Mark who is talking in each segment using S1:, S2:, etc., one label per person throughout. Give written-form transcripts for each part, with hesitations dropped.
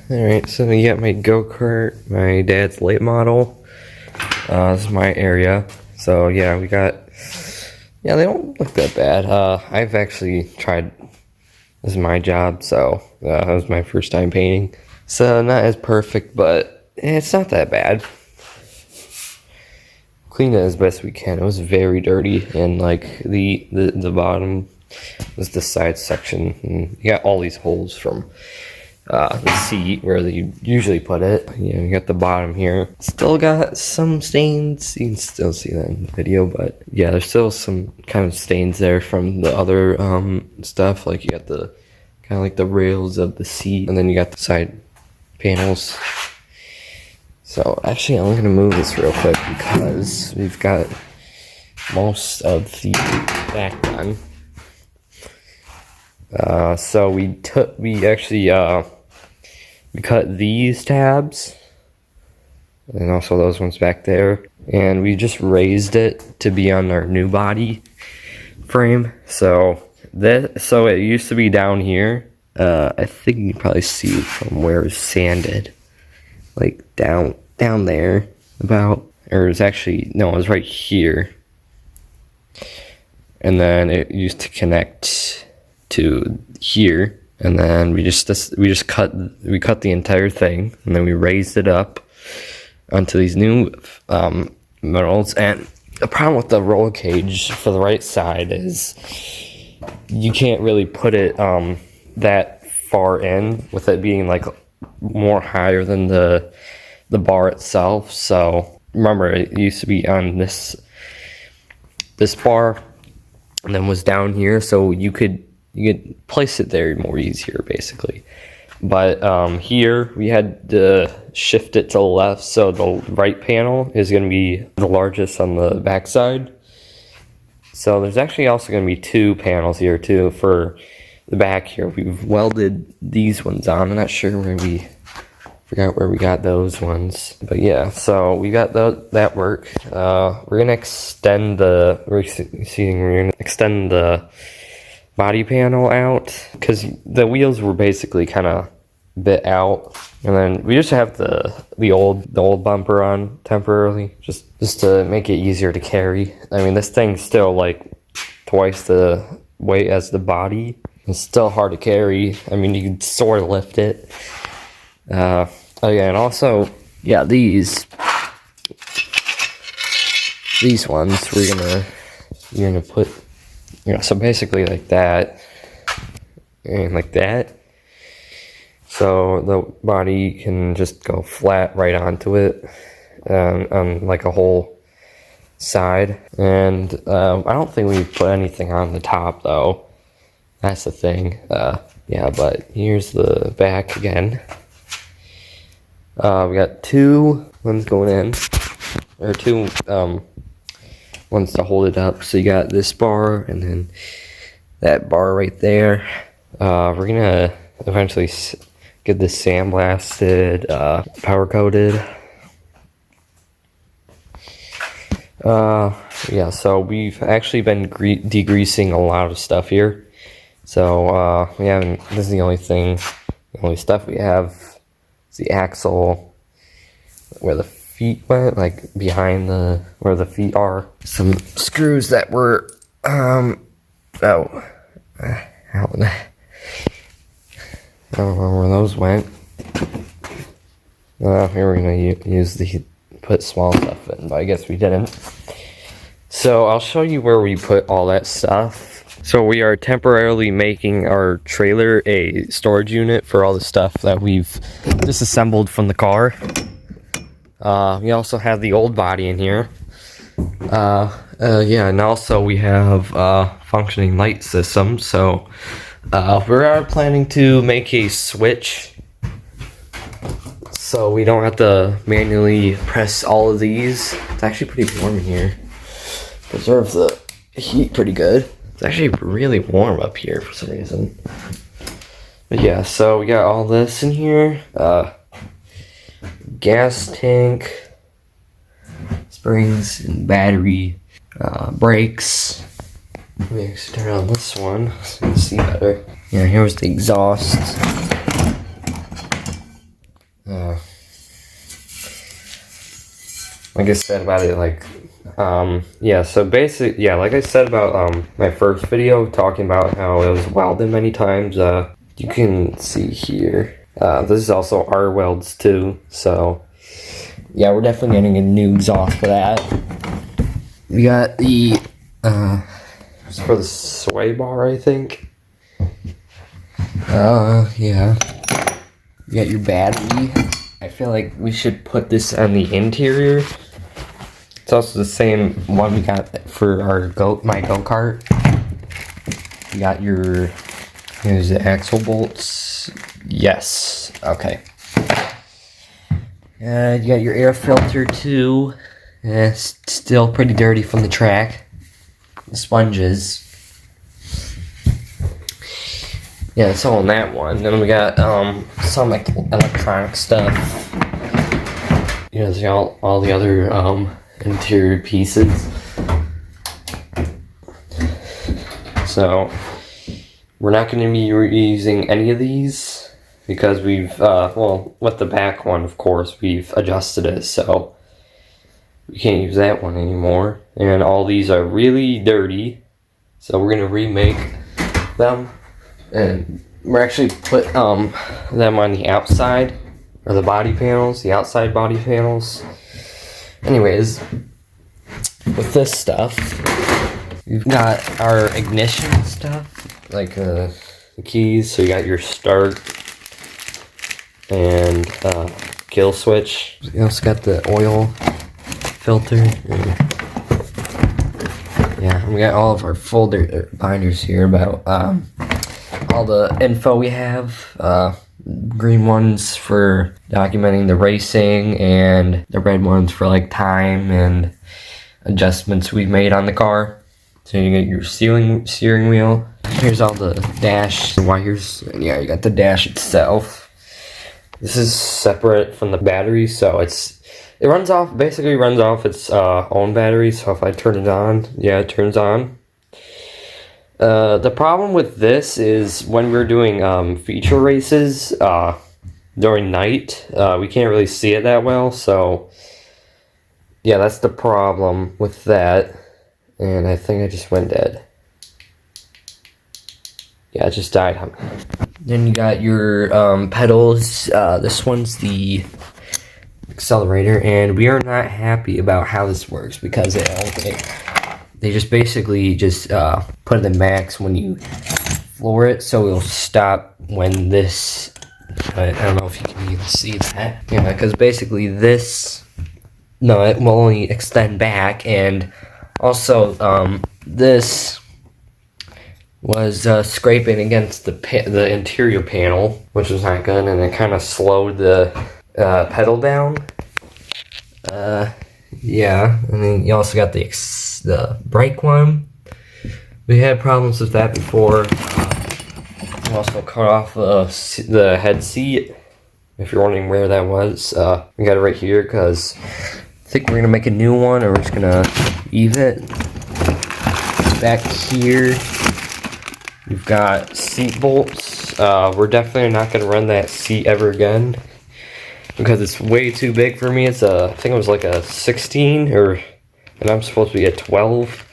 S1: Alright, so we got my go-kart, my dad's late model. This is my area. So yeah, we got, yeah, they don't look that bad. I've actually tried, this is my job, so that was my first time painting. So not as perfect, but it's not that bad. Cleaned it as best we can. It was very dirty, and like the bottom was the side section, and you got all these holes from the seat where you usually put it. Yeah, you got the bottom here. Still got some stains. You can still see that in the video, but yeah, there's still some kind of stains there from the other stuff. Like you got the kind of like the rails of the seat, and then you got the side panels. So actually, I'm gonna move this real quick because we've got most of the back done. So we cut these tabs and also those ones back there, and we just raised it to be on our new body frame. So it used to be down here. I think you can probably see from where it's sanded, like down there about, or it's actually, no, it was right here, and then it used to connect to here, and then we cut the entire thing, and then we raised it up onto these new metals. And the problem with the roll cage for the right side is you can't really put it that far in, with it being like more higher than the bar itself. So remember, it used to be on this bar and then was down here, so you could place it there more easier basically. But here we had to shift it to the left, so the right panel is going to be the largest on the back side. So there's actually also going to be two panels here too for the back here. We've welded these ones on. I'm not sure where we forgot where we got those ones, but yeah, so we got that work. We're gonna extend the body panel out because the wheels were basically kind of bit out, and then we just have the old bumper on temporarily, just to make it easier to carry. I mean, this thing's still like twice the weight as the body. It's still hard to carry. I mean, you can sort of lift it. Oh yeah, and also, yeah, these ones you're gonna put, so basically like that and like that, so the body can just go flat right onto it on like a whole side. And I don't think we put anything on the top though. That's the thing. Yeah, but here's the back again. We got two ones going in, or two ones to hold it up. So you got this bar and then that bar right there. We're gonna eventually get this sandblasted, powder coated. Yeah, so we've actually been degreasing a lot of stuff here. So we haven't. This is the only stuff we have. The axle where the feet went, like behind where the feet are. Some screws that were I don't know where those went. Here we're gonna put small stuff in, but I guess we didn't. So I'll show you where we put all that stuff. So we are temporarily making our trailer a storage unit for all the stuff that we've disassembled from the car. We also have the old body in here. Yeah, and also we have functioning light systems. So we are planning to make a switch, so we don't have to manually press all of these. It's actually pretty warm in here. Preserve the heat pretty good. It's actually really warm up here for some reason. But yeah, so we got all this in here. Gas tank, springs, and battery, brakes. Let me actually turn on this one so you can see better. Yeah, here's the exhaust. like I said about it, like, yeah, so basically, yeah, like I said about, my first video, talking about how it was welded many times, you can see here, this is also our welds too, so, yeah, we're definitely getting a new exhaust for that. We got the, it's for the sway bar, I think. Yeah. You got your battery. I feel like we should put this on the interior. It's also the same one we got for our my go-kart. You got your, here's the axle bolts. Yes, okay. You got your air filter too. It's still pretty dirty from the track. The sponges. Yeah, it's all in that one. Then we got some like electronic stuff. You know, there's all the other interior pieces. So we're not going to be reusing any of these because we've well, with the back one, of course, we've adjusted it, so we can't use that one anymore. And all these are really dirty, so we're going to remake them. And we're actually put them on the outside, or the body panels, the outside body panels. Anyways, with this stuff, we've got our ignition stuff, like the keys. So you got your start and kill switch. You also got the oil filter. Yeah, we got all of our folder binders here about all the info we have. Green ones for documenting the racing, and the red ones for like time and adjustments we've made on the car. So you get your steering wheel. Here's all the dash wires. And yeah, you got the dash itself. This is separate from the battery, so it runs off, basically runs off its own battery. So if I turn it on, yeah, it turns on. The problem with this is when we're doing feature races during night, we can't really see it that well, so yeah, that's the problem with that. And I think I just went dead. Yeah, it just died. Then you got your pedals. This one's the accelerator, and we are not happy about how this works because they just basically just put it in max when you floor it, so it'll stop when this, I don't know if you can even see that. Yeah, because basically this, no, it will only extend back, and also this was scraping against the interior panel, which was not good, and it kind of slowed the pedal down. Yeah, and then you also got the brake one. We had problems with that before. We also cut off the head seat. If you're wondering where that was, we got it right here because I think we're gonna make a new one, or we're just gonna leave it. Back here, we've got seat bolts. We're definitely not gonna run that seat ever again, because it's way too big for me. It's I think it was like a 16, and I'm supposed to be a 12.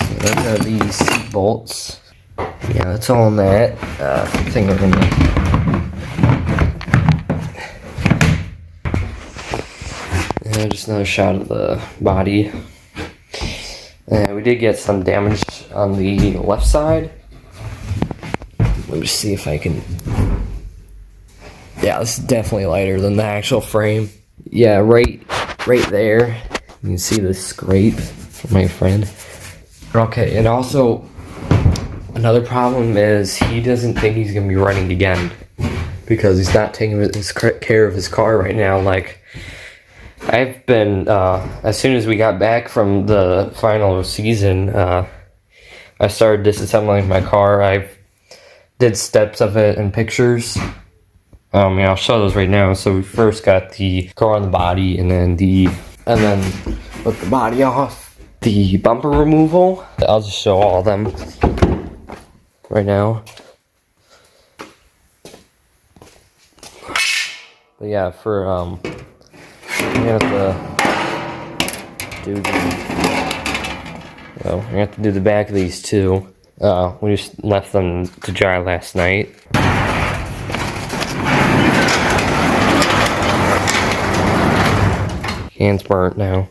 S1: So those are these seat bolts. Yeah, that's all in that. I think we're gonna. And just another shot of the body. And we did get some damage on the left side. Let me see if I can. Yeah, this is definitely lighter than the actual frame. Yeah, right there. You can see the scrape from my friend. Okay, and also another problem is he doesn't think he's gonna be running again because he's not taking care of his car right now. Like, I've been as soon as we got back from the final season, I started disassembling my car. I did steps of it and pictures. Yeah, I'll show those right now. So we first got the car on the body, and then with the body off, the bumper removal. I'll just show all of them right now. But yeah, for we're gonna have to do the back of these two. We just left them to dry last night. Hand's burnt now.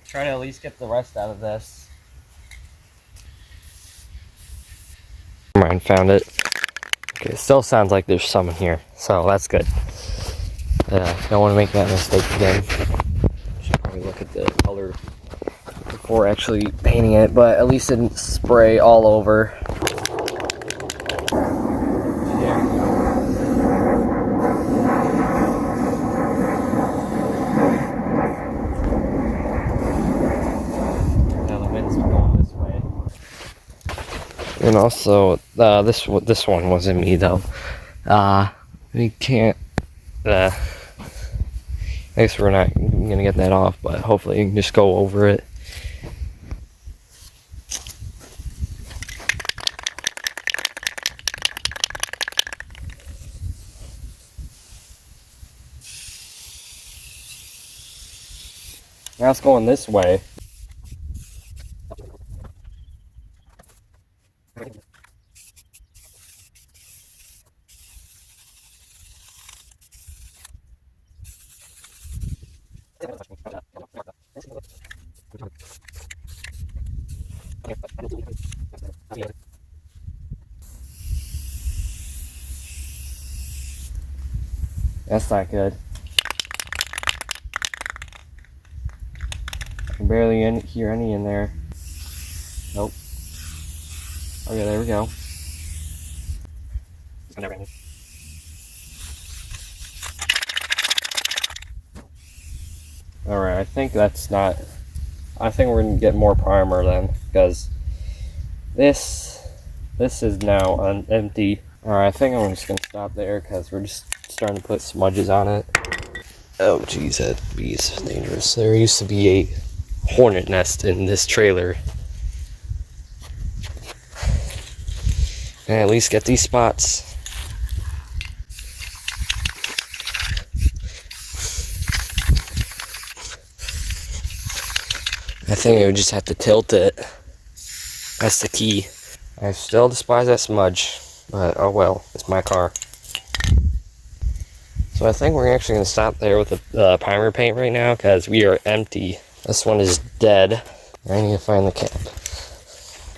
S1: Try to at least get the rest out of this. Never mind, found it. Okay, it still sounds like there's some in here, so that's good. Don't want to make that mistake again. Should probably look at the color before actually painting it, but at least it didn't spray all over. Now the wind's going this way. And also, this one wasn't me though. We can't. I guess we're not gonna get that off, but hopefully you can just go over it. Now it's going this way. That's not good. I can barely hear any in there. Nope. Okay, there we go. Alright, I think that's not... I think we're gonna get more primer then, because this is now empty. Alright, I think I'm just gonna stop there, because we're just starting to put smudges on it. Oh jeez, that bee's dangerous. There used to be a hornet nest in this trailer. And at least get these spots. I think I would just have to tilt it. That's the key. I still despise that smudge, but oh well, it's my car. So I think we're actually going to stop there with the primer paint right now, because we are empty. This one is dead. I need to find the cap.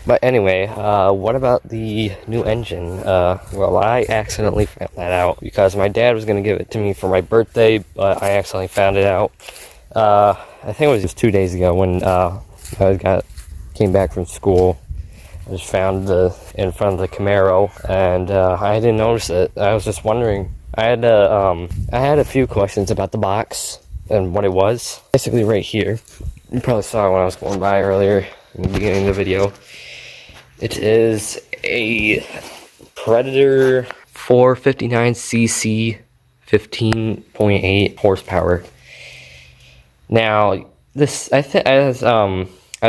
S1: But anyway, what about the new engine? Well, I accidentally found that out, because my dad was going to give it to me for my birthday, but I accidentally found it out. I think it was just 2 days ago when I came back from school. I just found in front of the Camaro, and I didn't notice it. I was just wondering. I had a few questions about the box and what it was. Basically, right here. You probably saw it when I was going by earlier in the beginning of the video. It is a Predator 459cc 15.8 horsepower. Now, this I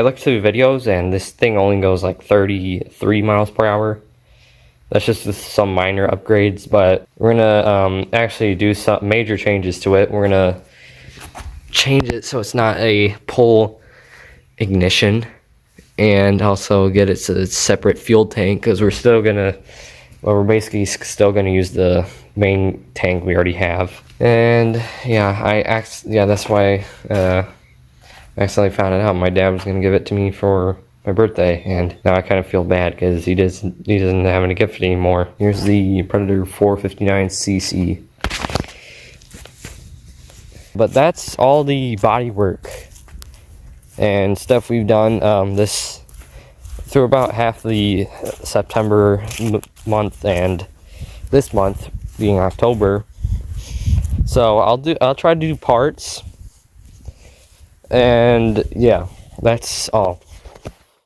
S1: looked through videos, and this thing only goes like 33 miles per hour. That's just with some minor upgrades, but we're gonna actually do some major changes to it. We're gonna change it so it's not a pull ignition, and also get it to a separate fuel tank, because we're basically still gonna use the main tank we already have. And yeah, that's why I accidentally found it out. My dad was gonna give it to me for my birthday, and now I kind of feel bad because he doesn't have any gift anymore. Here's the Predator 459cc. But that's all the body work and stuff we've done this through about half the September month, and this month being October. So I'll try to do parts, and yeah, that's all.